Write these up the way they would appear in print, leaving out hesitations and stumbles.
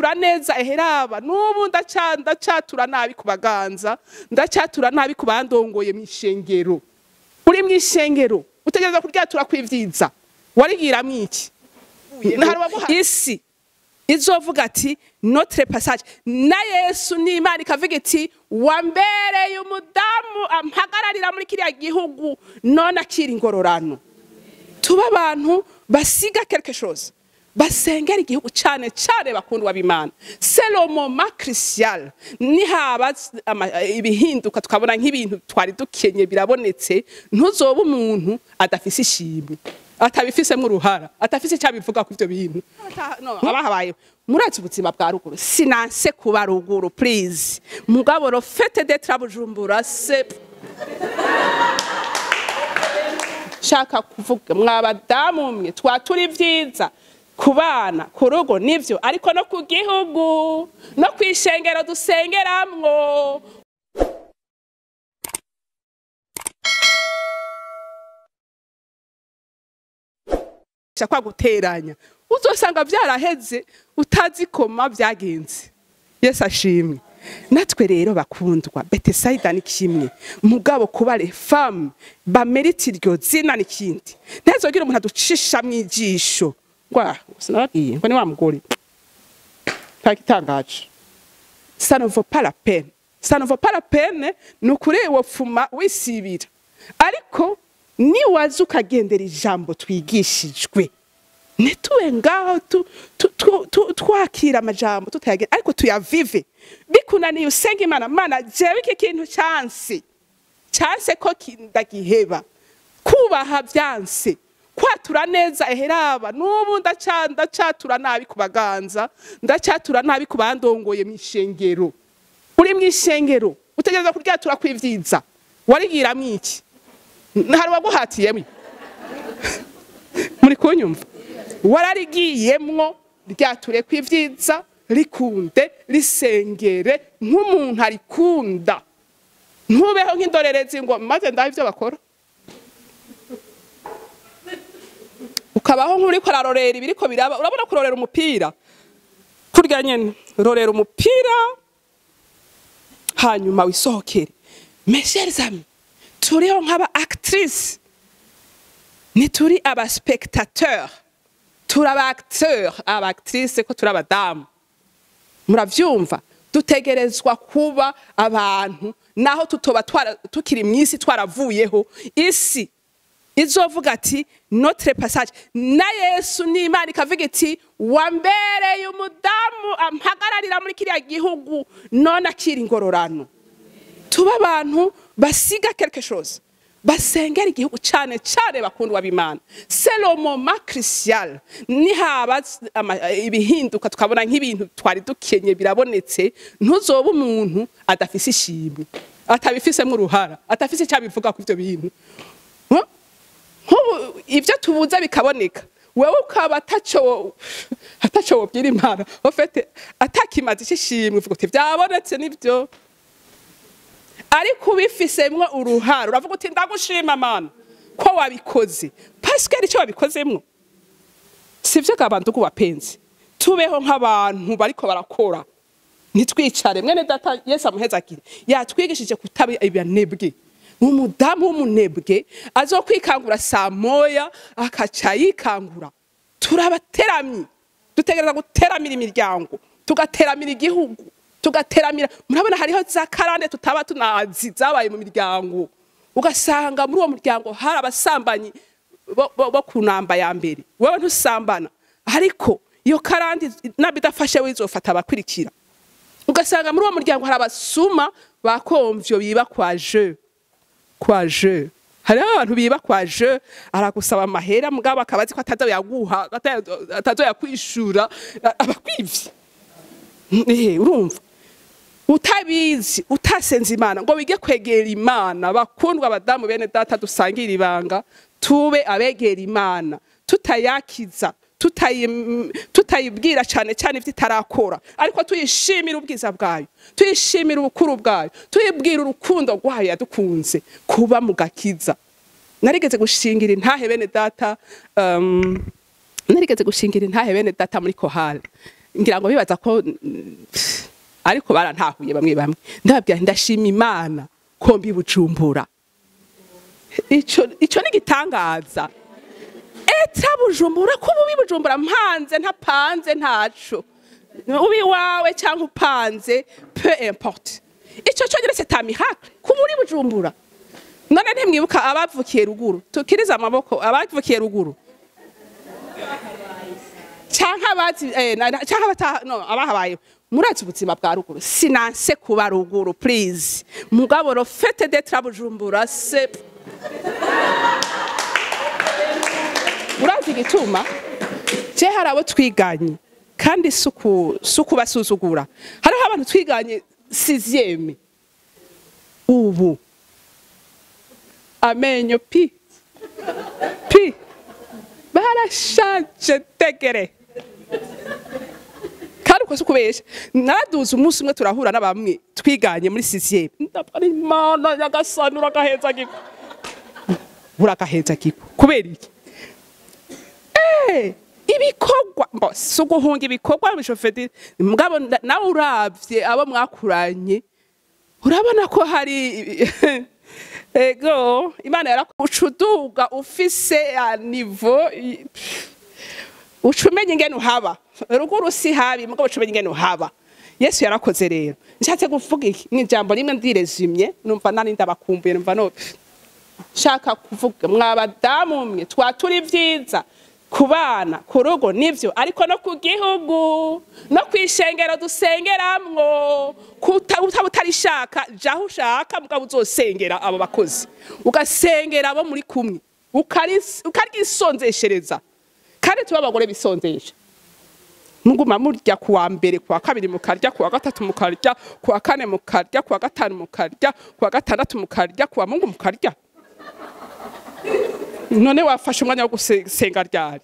ndacatura neza eheraba n'ubu ndacatura nabi kubaganza ndacatura nabi kubandongoye mw'ishengero uri mw'ishengero utegereza kuryatura kw'ivyiza warigira mwiki isi izovuga ati notre passage na Yesu n'Imana ikavuga iti wambereye umudamu ampagararira muri kiriya gihugu none akiri ingororano tuba abantu basiga quelque chose basengera igihugu cyane cyane bakundwa b'Imana c'est le moment crucial ni haba ibihinduka tukabona nk'ibintu twari dukenye birabonetse ntuzoba umuntu adafise ishimwe atabifisemo uruhara atafise cyabivuga ku ivyo bintu abahabaye murazi ubuzima bwa ruguru sinanse kuba ruguru please mugabo ro fete de Bujumbura se shaka kuvuga mwabadamu mwe twaturi vyiza kubana kurugo nivyo ariko no ku gihugu no kwishengero dusengeramwo kwa guteranya uzosanga vyaraheze utazikoma vyagenze Yesu ashimwe natwe rero bakundwa Bethesda ni kimwe mugabo kuba les femmes bameriti iryo zina ni kindi ntazogira umuntu aducisha mwijisho ngwa sinabagiye ngo ni wa mugore pakitangaje ça ne vaut pas la peine ça ne vaut pas la peine nukuri wopfuma wisibira ariko ni waza ukagendera ijambo twigishijwe netuwe ngaho twakira amajambo tutayagenda ariko tuyavive bikunaniye usenga Imana mana jewe iki kintu chance ko kindagiheba kubaha vyanse kwatura neza eheraba n'ubu ndacatura nabi kubaganza ndacatura nabi kubandongoye mw'ishengero uri mw'ishengero utegereza kuryatura kw'ivyiza warigira mwiki hari waguhatiyemwe muri kunyumva wararigiyemwo ryature kw'ivyiza rikunde risengere nk'umuntu arikunda ntubeho nk'indorerezi ngo maze ndaho ivyo bakora ukabaho nk'uriko ararorera ibiriko biraba urabona kurorera umupira kurya nyene rorera umupira hanyuma wisohokere mes chers amis turiho nk'aba actrice ni turi aba spectateur turi aba acteur aba actrice ko turi abadamu muravyumva dutegerezwa kuba abantu naho tutoba tukiri mwisi twaravuyeho isi izovuga ati notre passage na Yesu n'Imana ikavuga iti wambereye umudamu ampagararira muri kiriya gihugu none akiri ingororano tuba abantu basiga quelque chose basengera igihugu cyane cyane bakundwa b'Imana c'est le moment crucial ni haba ibihinduka tukabona nk'ibintu twari dukenye birabonetse ntuzoba umuntu adafise ishimwe atabifisemo uruhara atafise cyabivuga ku ivyo bintu ivyo tubuza bikaboneka wewe ukaba ataco wobyira Imana ofete atakimaze ishimwe uvuga uti vyabonetse nivyo ariko ubifisemwo uruhara uravuga uti ndagushima Mana ko wabikoze parce que arico wabikozemwo sivyo gabandugu wapenzi tubeho nk'abantu bariko barakora nitwicare mwene data Yesu amuhezakire yatwigishije kutaba ibyanebwe umudamu w'umunebwe azokwikangura saa moya akaca yikangura turabateramyi dutegereza guteramira imiryango tugateramira igihugu tugateramira murabona hariho za karande tutaba tunazi zabaye mu miryango ugasanga muri uwo muryango hari abasambanyi bo kunamba ya mbere wewe ntusambana ariko iyo karande nabidafashe wizofata abakurikira ugasanga muri uwo muryango hari abasuma bakomvyo biba kwa je hari abantu biba kwa je aragusaba amahera mugabo akabazi ko atazo yaguha atazo yakwishura abakwivye urumva utabizi utasenze Imana ngo bige kwegera Imana bakundwa abadamu bene data dusangira ibanga tube abegera Imana tutayakiza tutayibwira cyane cyane ivitarakora ariko tuyishimira ubwiza bwayo tuyishimira ubukuru bwayo tuyibwira urukundo rwayo yadukunze kuba mu gakiza narigeze gushingira intahe bene data muri kohale ngira ngo bibaza ko ariko barantahuye bamwe bamwe ndababwira ndashima Imana ko mbi Bujumbura ico ni gitangaza eta Bujumbura ko ubi Bujumbura mpanze ntapanze ntaco ubi wawe cyangwa upanze peu importe ico cyo nyine c'est un miracle ko muri Bujumbura none ntimwibuka abavukiye ruguru tukiriza amaboko abavukiye ruguru cyangwa abahabaye murazi ubuzima bwa ruguru sinanse kuba ruguru please mugabo ro fete d'être Bujumbura se murazi gituma je harabo twiganye kandi suku basuzugura hariho abantu twiganye 6e ubu amenyo pi barashaje tegere kandi uko sukubesha naraduze umunsi umwe turahura n'abamwe twiganye muri 6e ndapari Imana yagasanura gaheza giko uragaheza giko kubera iki ibikorwa mbose uguhunga ibikorwa bishofedi mugabo nawe uravye abo mwakuranye urabona ko hari ego Imana yarakucuduga ufise a niveau ucumenye ingene uhaba ruguru si habi mugabo ucumenye ingene uhaba Yesu yarakoze rero nshatse kuvuga iki n'ijambo rimwe ndiresumye numva nani ndabakumbuye numva no shaka kuvuga mwabadamu mwe twaturi vyiza kubana kurugo nivyo ariko no ku gihugu no kwishengero dusengeramwo utarishaka jaho ushaka mugabo uzosengera abo bakozi ugasengera abo muri kumwe ukarisonzeshereza kandi tuba abagore bisonzesha muguma murya kuwa mbere kuwa kabiri mukarya kuwa gatatu mukarya kuwa kane mukarya kuwa gatanu mukarya kuwa gatandatu mukarya kuwa Mungu mukarya none wafashe umwanya wo gusenga ryari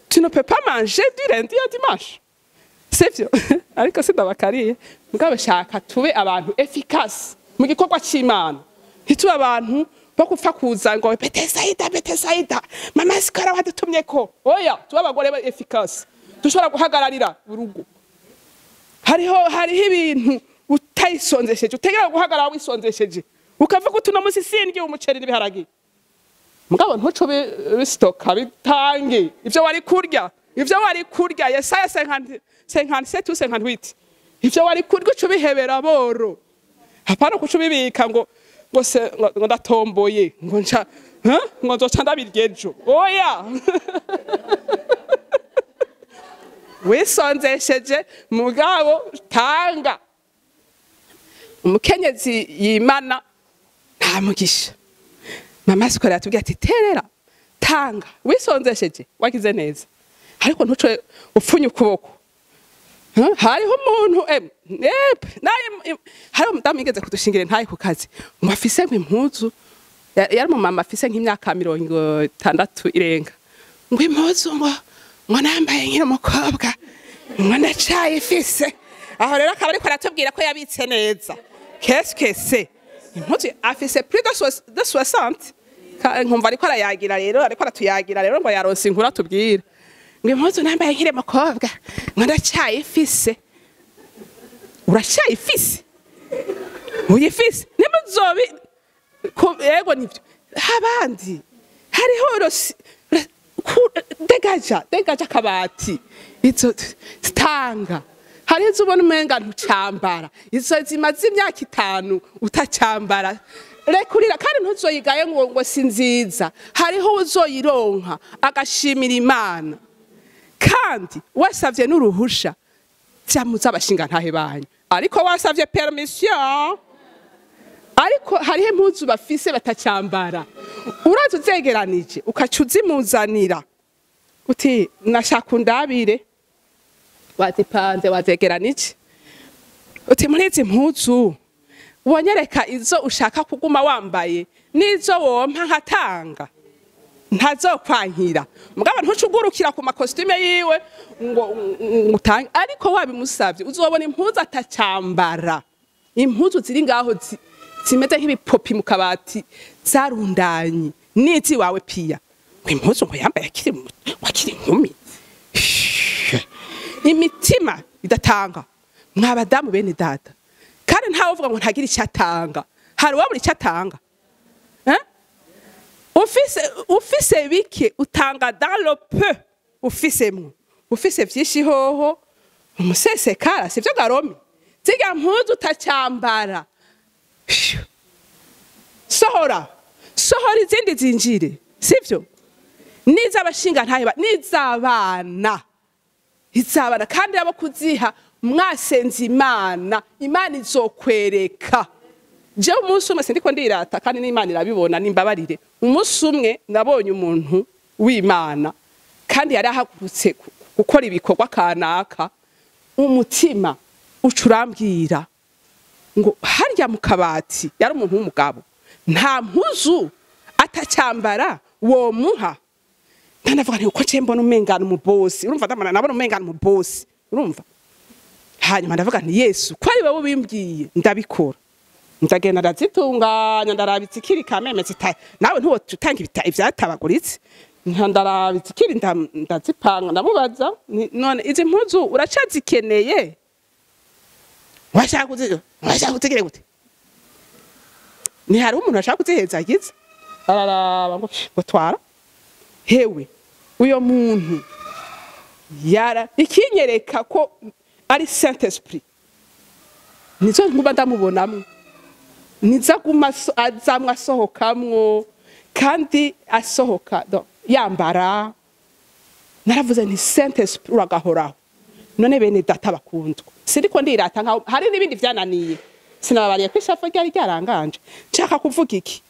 tu ne peux pas manger du lundi au dimanche c'est bien ariko sindabakariye mugabo shaka tube abantu efficace mu gikorwa cy'Imana ntitube abantu bo gupfa kuza ngo Bethesda mama sikara wadutumye ko oya tube abagore ba efficace dushobora guhagararira urugo hariho ibintu utayisonzesheje utegera guhagarara wisonzesheje ukavuga utuno musi sindye umuceri n'ibiharage mugabo ntuco bistoka bitange ivyo wari kurya Yesaya 57:58 ivyo wari kurya uco bihebera boro hapana kuco bibika ngo ndatomboye ngo nzoca ndabiryejo oya wisonzesheje mugabo tanga umukenyezi yimana nta mugisha mama sikora yatubwiye ati terera tanga wisonzesheje wagize neza ariko ntuco upfunye ukuboko hariho umuntu hari umudamu yigeze kudushingira ntaye ku kazi ngo afise nk'impuzu yari mu mama afise nk'imyaka 60 irenga ngo impuzu ngo nambaye nkiri umukobwa ngo ndacaye ifise aho rero akaba ariko aratubwira ko yabitse neza qu'est-ce impuzu afise plus de 60 nkumva ariko aratuyagira rero ngo yaronse inkuru atubwira ngo impuzu nambaye nkiri umukobwa ngo ndacaye ifise uracayifise uyifise nimuzobi yego nivyo abandi hariho degaja kabati izo stanga hari izo ubona umenga ntucambara izo zimaze imyaka 5 utacambara rekurira kandi ntuzoyigaye ngo sinziza hariho uzoyironka agashimira Imana kandi wasavye n'uruhusha byamuza abashinga ntahe banyu ariko wasavye permission ariko hariho impuzu bafise batacambara uraza uzegeranije ukacuzimuzanira uti nashaka undabire wazipanze wazegeranije uti muri izi mpuzu wonyereka izo ushaka kuguma wambaye nizo wompa nkatanga ntazokwankira mugabo ntucugurukira ku makositume yiwe ngo utange ariko wabimusavye uzobona impuzu atacambara impuzu ziri ngaho zimeze nk'ibipopi mu kabati zarundanye n'izi wawe pia ngo impuzu ngo yambaye akiri inkumi imitima idatanga mwabadamu bene data kandi ntawe uvuga ngo ntagira icyo atanga hari uwabura icyo atanga ufise bike utanga dans le peu ufise vyinshi hoho umusesekara sivyo garomi ziga mpuzu utacyambara sohora izindi zinjire sivyo nizabashinga ntahe nizabana kandi abo kuziha mwasenze imana izokwereka je umunsi umwe sindiko ndirata kandi n'Imana irabibona nimbabarire umunsi umwe nabonye umuntu w'Imana kandi yari ahagurutse gukora ibikorwa kanaka umutima ucurambwira ngo harya mu kabati yari umuntu w'umugabo nta mpuzu atacyambara wo muha ndavuga nti uko mbona umengana mu boss urumva nabona umengana mu boss urumva hanyuma ndavuga nti Yesu ko ari wowe bimbwiye ndabikora ndagenda ndazitunganya ndarabitse ikiri kameme zitaye nawe ntuwo tutanga ivyatabaguritse ndarabitse ikiri ndazipanga ndamubaza none izi mpuzu uracazikeneye washaka kuzigira gute ni hari umuntu ashaka kuziheza agize araraba ngo twara hewe uyo muntu yara ikinyereka ko ari Saint Esprit nizo nkuba ndamubonamwe niza azamwa asohokamwo kandi asohoka yambara naravuze nti Saint Esprit uragahoraho none bene data bakundwa siriko ndirata nka hari nibindi vyananiye sinababariye kwishafa ryari ryaranganje nshaka kuvuga iki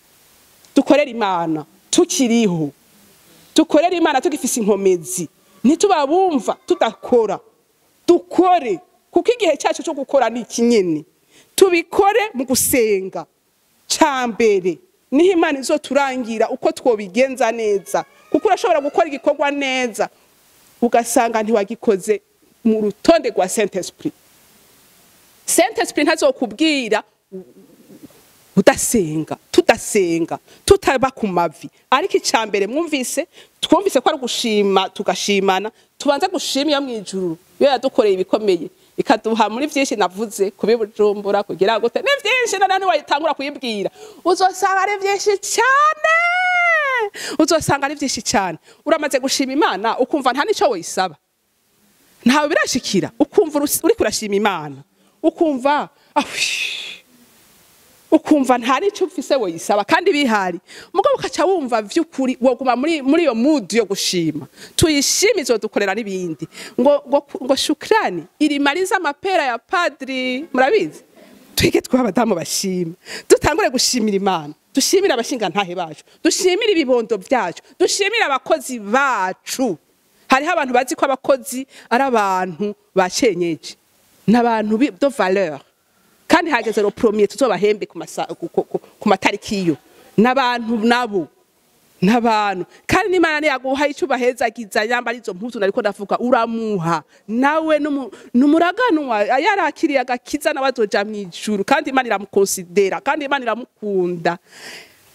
dukorera Imana tukiriho dukorera Imana tugifise inkomezi ntitubabumva tudakora dukore kuko igihe cyacu cyo gukora ni kinyene tubikore mu gusenga cambere niho Imana izoturangira uko twobigenza neza kuko urashobora gukora igikorwa neza ugasanga ntiwagikoze mu rutonde rwa Saint Esprit ntazokubwira tudasenga tutaba ku mavi ariko icambere twumvise ko ari gushima tugashimana tubanza gushima iyo mwijuru yo yadukoreye ibikomeye ikaduha muri vyinshi navuze kubibujumbura kugira gute ni vyinshi nani wayitangura kuyibwira uzosanga ari vyinshi cyane uramaze gushima Imana ukumva nta nico woyisaba ntawe birashikira ukumva uri kurashima Imana ukumva nta nico ufise woyisaba kandi bihari mugabo ukaca wumva vy'ukuri woguma muri iyo mood yo gushima tuyishimizo dukorera n'ibindi ngo shukrani irimariza amapera ya padri murabizi twige twabadamu bashima dutangure gushimira Imana dushimira abashinga ntahe bacu dushimira ibibondo byacu dushimira abakozi bacu hariho abantu bazi ko abakozi ari abantu bacenyeje n'abantu de valeur kandi hageze ro premier tuzobahembe ku matariki yo n'abantu kandi n'Imana yaguha icyo bahezagiza yamba izo mpuzu nariko ndavuga uramuha nawe numuraganwa yarakiriye agakiza nabazoja mwijuru kandi Imana iramukonsidera kandi Imana iramukunda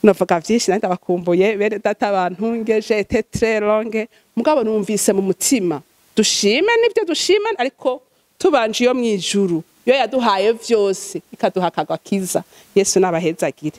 navuga vyinshi nandi abakumbuye bene data abantu ngeje très longue mugabo numvise mu mutima dushime nibyo dushime ariko tubanje iyo mwijuru yo yaduhaye vyose ikaduha kagwa kiza Yesu nabahezagire